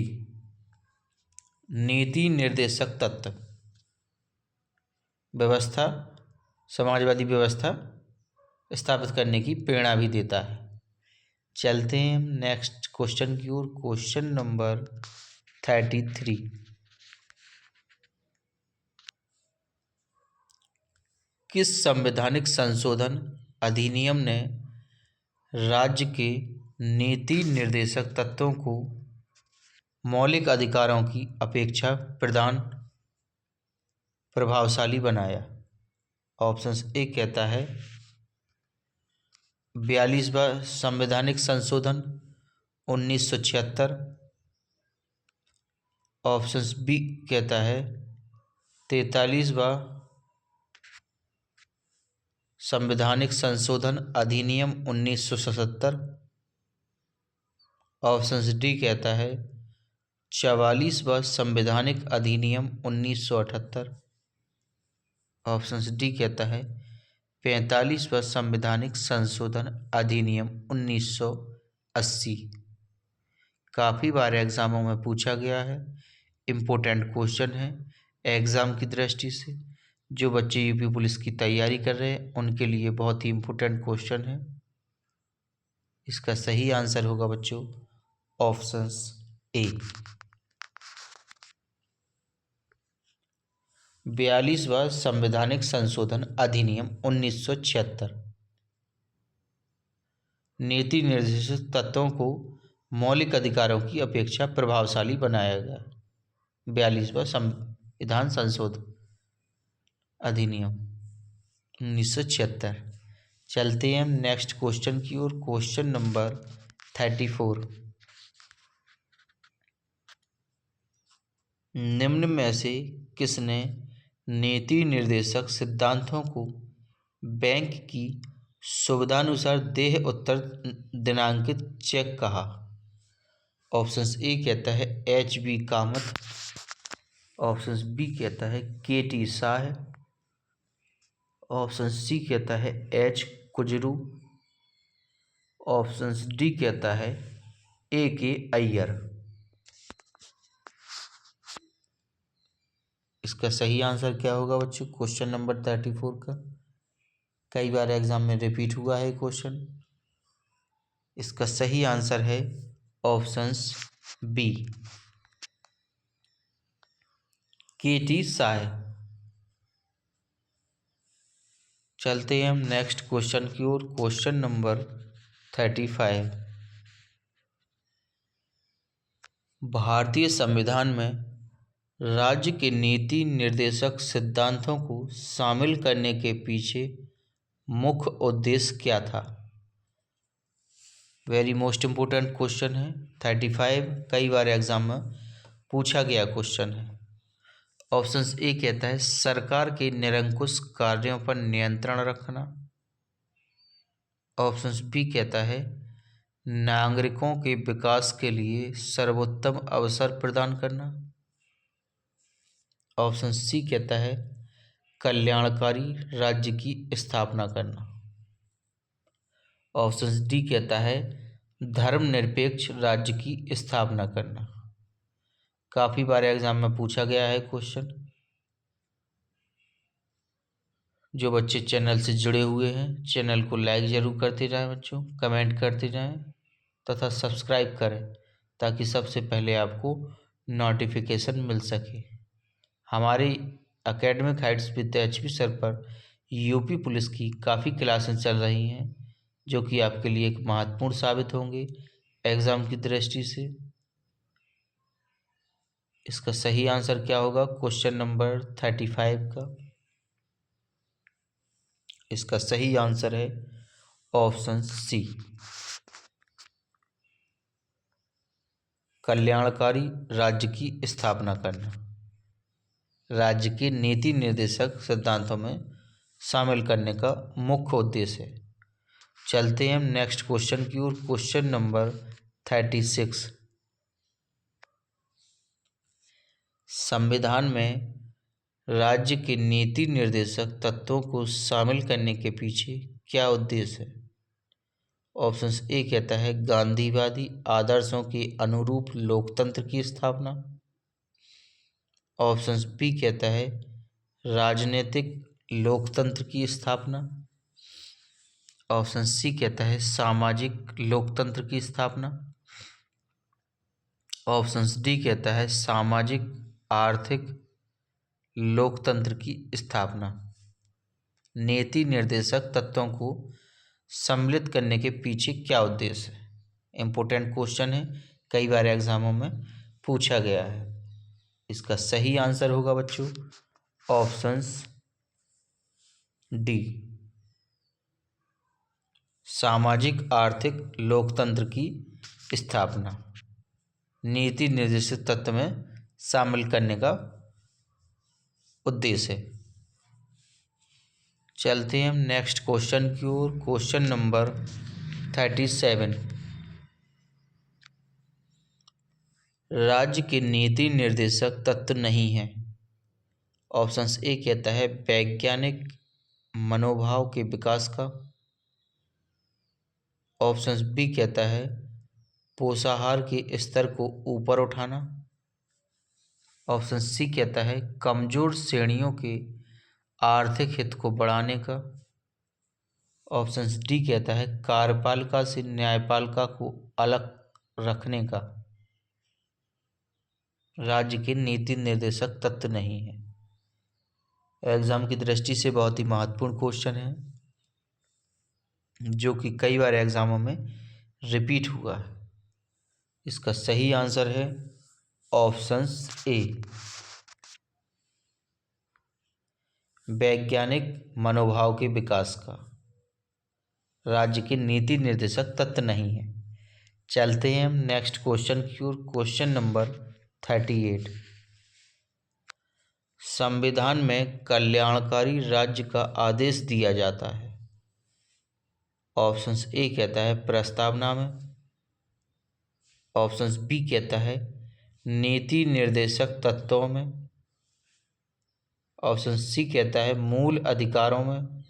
नीति निर्देशक तत्व व्यवस्था समाजवादी व्यवस्था स्थापित करने की प्रेरणा भी देता है। चलते हैं हम नेक्स्ट क्वेश्चन की ओर। क्वेश्चन नंबर 33 किस संवैधानिक संशोधन अधिनियम ने राज्य के नीति निर्देशक तत्वों को मौलिक अधिकारों की अपेक्षा प्रभावशाली बनाया? ऑप्शन ए कहता है 42वां संवैधानिक संशोधन 1976। ऑप्शन बी कहता है 43वां संवैधानिक संशोधन अधिनियम 1977। ऑप्शन डी कहता है 44वां संवैधानिक अधिनियम 1978। ऑप्शन डी कहता है 45वां संवैधानिक संशोधन अधिनियम 1980। काफ़ी बार एग्जामों में पूछा गया है, इम्पोर्टेंट क्वेश्चन है एग्ज़ाम की दृष्टि से। जो बच्चे यूपी पुलिस की तैयारी कर रहे हैं उनके लिए बहुत ही इम्पोर्टेंट क्वेश्चन है। इसका सही आंसर होगा बच्चों ऑप्शंस ए 42वां संवैधानिक संशोधन अधिनियम 1976 नीति निर्देशक तत्वों को मौलिक अधिकारों की अपेक्षा प्रभावशाली बनाया गया। 42वां संविधान संशोधन अधिनियम 1976। चलते हैं हम नेक्स्ट क्वेश्चन की ओर। क्वेश्चन नंबर 34 निम्न में से किसने नीति निर्देशक सिद्धांतों को बैंक की सुविधानुसार देय उत्तर दिनांकित चेक कहा? ऑप्शन ए कहता है HB कामत। ऑप्शन बी कहता है KT शाह। ऑप्शन सी कहता है H कुजरू। ऑप्शन डी कहता है AK अय्यर। इसका सही आंसर क्या होगा बच्चों क्वेश्चन नंबर 34 का? कई बार एग्जाम में रिपीट हुआ है क्वेश्चन। इसका सही आंसर है ऑप्शंस बी KT शाह। चलते हैं हम नेक्स्ट क्वेश्चन की ओर। क्वेश्चन नंबर 35 भारतीय संविधान में राज्य के नीति निर्देशक सिद्धांतों को शामिल करने के पीछे मुख्य उद्देश्य क्या था? वेरी मोस्ट इम्पोर्टेंट क्वेश्चन है 35, कई बार एग्जाम में पूछा गया क्वेश्चन है। ऑप्शन ए कहता है सरकार के निरंकुश कार्यों पर नियंत्रण रखना। ऑप्शन बी कहता है नागरिकों के विकास के लिए सर्वोत्तम अवसर प्रदान करना। ऑप्शन सी कहता है कल्याणकारी राज्य की स्थापना करना। ऑप्शन डी कहता है धर्मनिरपेक्ष राज्य की स्थापना करना। काफ़ी बार एग्जाम में पूछा गया है क्वेश्चन। जो बच्चे चैनल से जुड़े हुए हैं चैनल को लाइक ज़रूर करते जाएं बच्चों, कमेंट करते जाएं तथा सब्सक्राइब करें ताकि सबसे पहले आपको नोटिफिकेशन मिल सके। हमारी academic Heights with HP sir पर यूपी पुलिस की काफ़ी क्लासें चल रही हैं जो कि आपके लिए एक महत्वपूर्ण साबित होंगे एग्ज़ाम की दृष्टि से। इसका सही आंसर क्या होगा क्वेश्चन नंबर 35 का? इसका सही आंसर है ऑप्शन सी कल्याणकारी राज्य की स्थापना करना। राज्य के नीति निर्देशक सिद्धांतों में शामिल करने का मुख्य उद्देश्य है। चलते हैं हम नेक्स्ट क्वेश्चन की ओर। Question number 36। संविधान में राज्य के नीति निर्देशक तत्वों को शामिल करने के पीछे क्या उद्देश्य है? ऑप्शंस ए कहता है गांधीवादी आदर्शों के अनुरूप लोकतंत्र की स्थापना। ऑप्शंस बी कहता है राजनीतिक लोकतंत्र की स्थापना। ऑप्शन सी कहता है सामाजिक लोकतंत्र की स्थापना। ऑप्शंस डी कहता है सामाजिक आर्थिक लोकतंत्र की स्थापना। नीति निर्देशक तत्वों को सम्मिलित करने के पीछे क्या उद्देश्य है? इम्पोर्टेंट क्वेश्चन है, कई बार एग्जामों में पूछा गया है। इसका सही आंसर होगा बच्चों ऑप्शंस डी, सामाजिक आर्थिक लोकतंत्र की स्थापना नीति निर्देशित तत्व में शामिल करने का उद्देश्य है। चलते हैं हम नेक्स्ट क्वेश्चन की ओर। Question number 37। राज्य के नीति निर्देशक तत्व नहीं है। ऑप्शंस ए कहता है वैज्ञानिक मनोभाव के विकास का। ऑप्शंस बी कहता है पोषाहार के स्तर को ऊपर उठाना। ऑप्शन सी कहता है कमजोर श्रेणियों के आर्थिक हित को बढ़ाने का। ऑप्शन डी कहता है कार्यपालिका से न्यायपालिका को अलग रखने का। राज्य के नीति निर्देशक तत्व नहीं है। एग्जाम की दृष्टि से बहुत ही महत्वपूर्ण क्वेश्चन है, जो कि कई बार एग्जामों में रिपीट हुआ है। इसका सही आंसर है ऑप्शंस ए, वैज्ञानिक मनोभाव के विकास का। राज्य के नीति निर्देशक तत्व नहीं है। चलते हैं हम नेक्स्ट क्वेश्चन की ओर। Question number 38। संविधान में कल्याणकारी राज्य का आदेश दिया जाता है। ऑप्शंस ए कहता है प्रस्तावना में। ऑप्शंस बी कहता है नीति निर्देशक तत्वों में। ऑप्शन सी कहता है मूल अधिकारों में।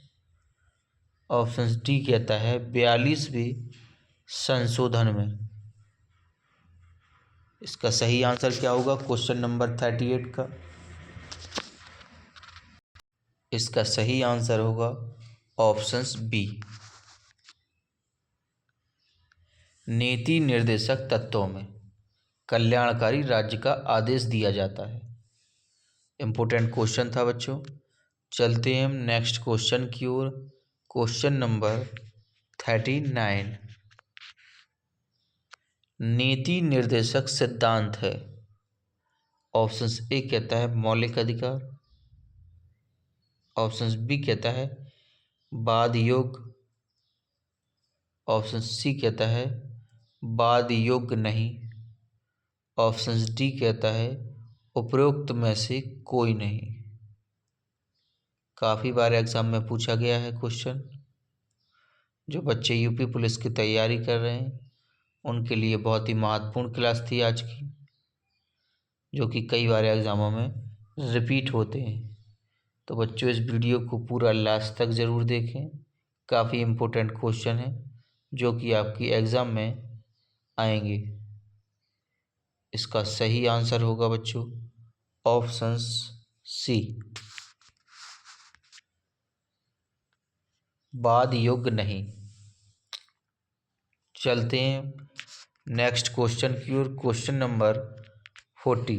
ऑप्शन डी कहता है 42वें संशोधन में। इसका सही आंसर क्या होगा क्वेश्चन नंबर 38 का? इसका सही आंसर होगा ऑप्शंस बी, नीति निर्देशक तत्वों में कल्याणकारी राज्य का आदेश दिया जाता है। इम्पोर्टेंट क्वेश्चन था बच्चों। चलते हैं हम नेक्स्ट क्वेश्चन की ओर। Question number 39। नीति निर्देशक सिद्धांत है। ऑप्शंस ए कहता है मौलिक अधिकार। ऑप्शंस बी कहता है वाद योग्य। ऑप्शन सी कहता है वाद योग्य नहीं। ऑप्शन डी कहता है उपरोक्त में से कोई नहीं। काफ़ी बार एग्जाम में पूछा गया है क्वेश्चन। जो बच्चे यूपी पुलिस की तैयारी कर रहे हैं उनके लिए बहुत ही महत्वपूर्ण क्लास थी आज की, जो कि कई बार एग्जामों में रिपीट होते हैं। तो बच्चों इस वीडियो को पूरा लास्ट तक ज़रूर देखें। काफ़ी इम्पोर्टेंट क्वेश्चन है जो कि आपकी एग्ज़ाम में आएंगे। इसका सही आंसर होगा बच्चों ऑप्शंस सी, वाद योग्य नहीं। चलते हैं नेक्स्ट क्वेश्चन की ओर। Question number 40।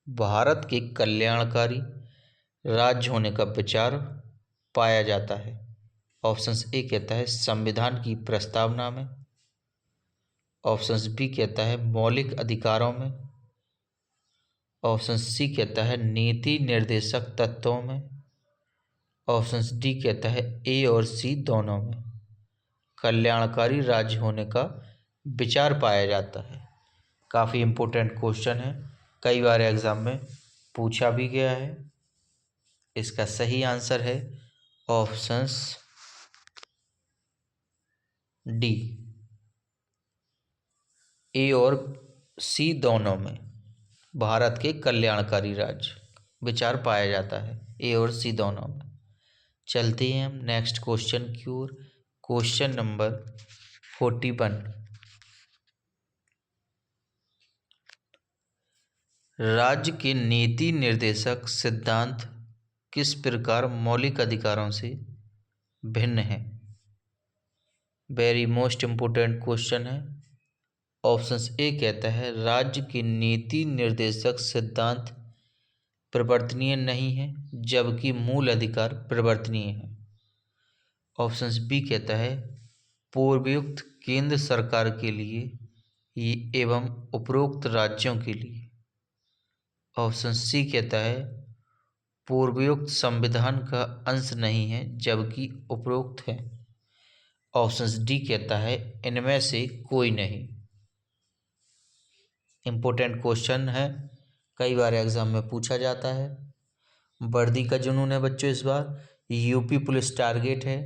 भारत के कल्याणकारी राज्य होने का विचार पाया जाता है। ऑप्शंस ए कहता है संविधान की प्रस्तावना में। ऑप्शंस बी कहता है मौलिक अधिकारों में। ऑप्शन सी कहता है नीति निर्देशक तत्वों में। ऑप्शन डी कहता है ए और सी दोनों में कल्याणकारी राज्य होने का विचार पाया जाता है। काफ़ी इम्पोर्टेंट क्वेश्चन है, कई बार एग्ज़ाम में पूछा भी गया है। इसका सही आंसर है ऑप्शंस डी, ए और सी दोनों में भारत के कल्याणकारी राज्य विचार पाया जाता है, ए और सी दोनों में। चलते हैं हम नेक्स्ट क्वेश्चन की ओर। क्वेश्चन नंबर 41, राज्य के नीति निर्देशक सिद्धांत किस प्रकार मौलिक अधिकारों से भिन्न है? वेरी मोस्ट इम्पोर्टेंट क्वेश्चन है। ऑप्शंस ए कहता है राज्य के नीति निर्देशक सिद्धांत परिवर्तनीय नहीं है जबकि मूल अधिकार परिवर्तनीय है। ऑप्शंस बी कहता है पूर्वयुक्त केंद्र सरकार के लिए एवं उपरोक्त राज्यों के लिए। ऑप्शन सी कहता है पूर्वयुक्त संविधान का अंश नहीं है जबकि उपरोक्त है। ऑप्शन डी कहता है इनमें से कोई नहीं। इम्पोर्टेंट क्वेश्चन है, कई बार एग्जाम में पूछा जाता है। वर्दी का जुनून है बच्चों, इस बार यूपी पुलिस टारगेट है।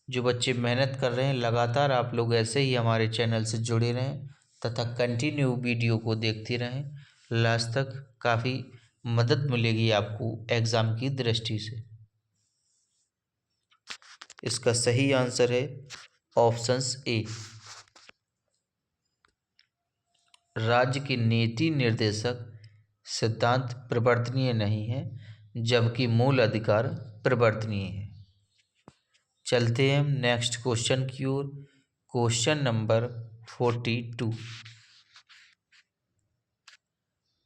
जो बच्चे मेहनत कर रहे हैं लगातार आप लोग ऐसे ही हमारे चैनल से जुड़े रहें तथा कंटिन्यू वीडियो को देखते रहें, लास्ट तक काफ़ी मदद मिलेगी आपको एग्ज़ाम की दृष्टि से। इसका सही आंसर है ऑप्शंस ए, राज्य की नीति निर्देशक सिद्धांत परिवर्तनीय नहीं है जबकि मूल अधिकार परिवर्तनीय है। चलते हैं हम नेक्स्ट क्वेश्चन की ओर। क्वेश्चन नंबर 42,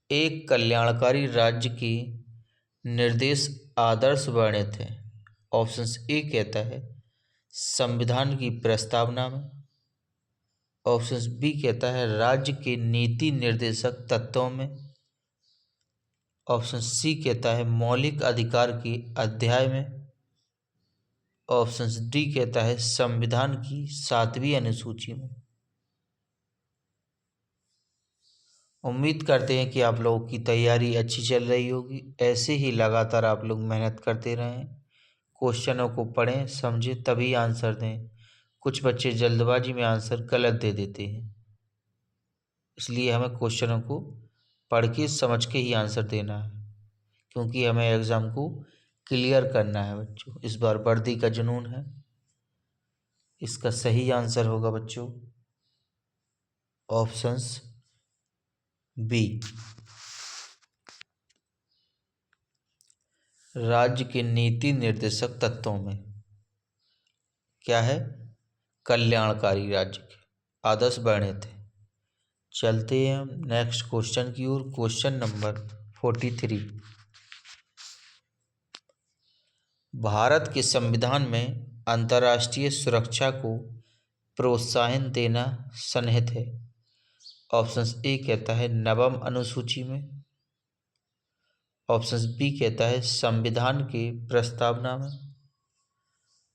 एक कल्याणकारी राज्य के निर्देश आदर्श वर्णित है। ऑप्शंस ए कहता है संविधान की प्रस्तावना में। ऑप्शंस बी कहता है राज्य के नीति निर्देशक तत्वों में। ऑप्शन सी कहता है मौलिक अधिकार के अध्याय में। ऑप्शन डी कहता है संविधान की 7वीं अनुसूची में। उम्मीद करते हैं कि आप लोगों की तैयारी अच्छी चल रही होगी। ऐसे ही लगातार आप लोग मेहनत करते रहें, क्वेश्चनों को पढ़ें समझें तभी आंसर दें। कुछ बच्चे जल्दबाजी में आंसर गलत दे देते हैं, इसलिए हमें क्वेश्चनों को पढ़ के समझ के ही आंसर देना है, क्योंकि हमें एग्ज़ाम को क्लियर करना है बच्चों। इस बार वर्दी का जुनून है। इसका सही आंसर होगा बच्चों ऑप्शंस बी, राज्य के नीति निर्देशक तत्वों में क्या है, कल्याणकारी राज्य के आदर्श वर्णित है। चलते हैं हम नेक्स्ट क्वेश्चन की ओर। क्वेश्चन नंबर 43, भारत के संविधान में अंतर्राष्ट्रीय सुरक्षा को प्रोत्साहन देना सन्निहित है। ऑप्शंस ए कहता है 9वीं अनुसूची में। ऑप्शंस बी कहता है संविधान के प्रस्तावना में।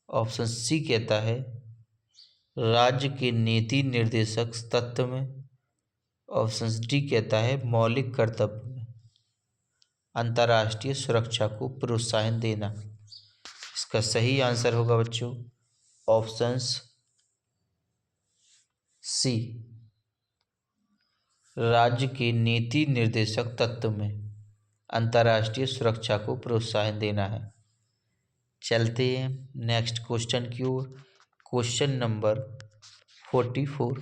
ऑप्शन सी कहता है राज्य के नीति निर्देशक तत्व में। ऑप्शन डी कहता है मौलिक कर्तव्य में अंतर्राष्ट्रीय सुरक्षा को प्रोत्साहन देना। इसका सही आंसर होगा बच्चों ऑप्शंस सी, राज्य के नीति निर्देशक तत्व में अंतर्राष्ट्रीय सुरक्षा को प्रोत्साहन देना है। चलते हैं नेक्स्ट क्वेश्चन की ओर। क्वेश्चन नंबर 44,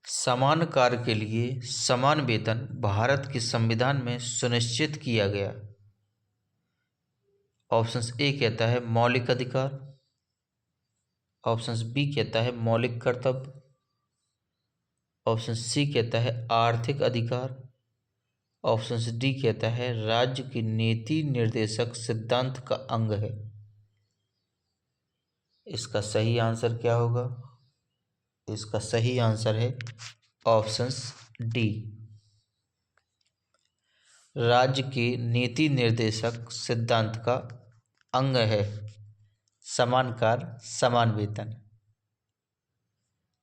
समान कार्य के लिए समान वेतन भारत के संविधान में सुनिश्चित किया गया। ऑप्शंस ए कहता है मौलिक अधिकार। ऑप्शंस बी कहता है मौलिक कर्तव्य। ऑप्शन सी कहता है आर्थिक अधिकार। ऑप्शन डी कहता है राज्य की नीति निर्देशक सिद्धांत का अंग है। इसका सही आंसर क्या होगा? इसका सही आंसर है ऑप्शंस डी, राज्य के नीति निर्देशक सिद्धांत का अंग है। समान कार्य समान वेतन।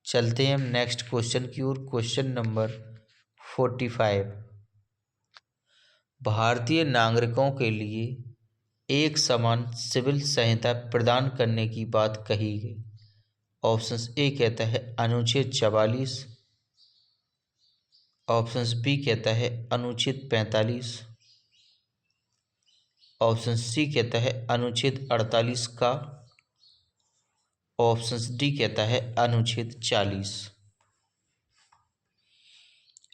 चलते हैं हम नेक्स्ट क्वेश्चन की ओर। Question number 45। भारतीय नागरिकों के लिए एक समान सिविल संहिता प्रदान करने की बात कही गई। ऑप्शंस ए कहता है अनुच्छेद 44, ऑप्शंस बी कहता है अनुच्छेद 45, ऑप्शन सी कहता है अनुच्छेद 48 का, ऑप्शन डी कहता है अनुच्छेद 40।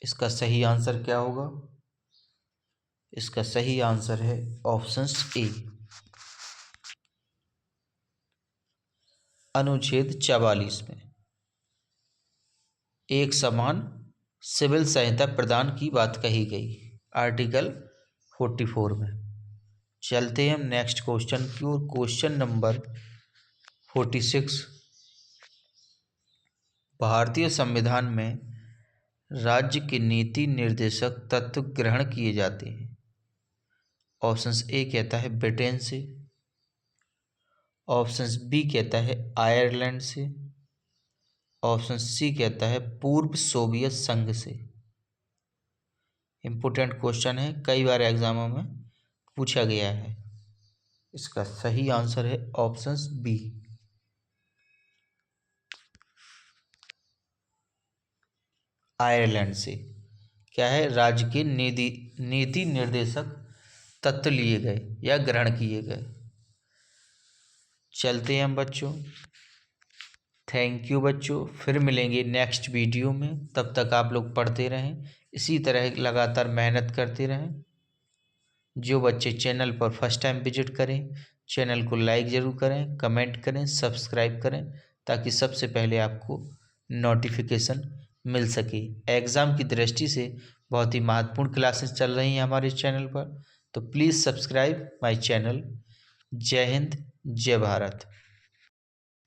इसका सही आंसर क्या होगा? इसका सही आंसर है ऑप्शन ए, अनुच्छेद 44 में एक समान सिविल संहिता प्रदान की बात कही गई, आर्टिकल 44 में। चलते हैं हम नेक्स्ट क्वेश्चन की ओर। Question number 46। भारतीय संविधान में राज्य के नीति निर्देशक तत्व ग्रहण किए जाते हैं। ऑप्शंस ए कहता है ब्रिटेन से, ऑप्शंस बी कहता है आयरलैंड से, ऑप्शन सी कहता है पूर्व सोवियत संघ से। इम्पोर्टेंट क्वेश्चन है, कई बार एग्जामों में पूछा गया है। इसका सही आंसर है ऑप्शन बी, आयरलैंड से। क्या है? राज्य के नीति निर्देशक तत्व लिए गए या ग्रहण किए गए। चलते हैं हम बच्चों। थैंक यू बच्चों, फिर मिलेंगे नेक्स्ट वीडियो में। तब तक आप लोग पढ़ते रहें, इसी तरह लगातार मेहनत करते रहें। जो बच्चे चैनल पर फर्स्ट टाइम विजिट करें, चैनल को लाइक ज़रूर करें, कमेंट करें, सब्सक्राइब करें, ताकि सबसे पहले आपको नोटिफिकेशन मिल सके। एग्ज़ाम की दृष्टि से बहुत ही महत्वपूर्ण क्लासेस चल रही हैं हमारे चैनल पर, तो प्लीज़ सब्सक्राइब माय चैनल। जय हिंद, जय भारत।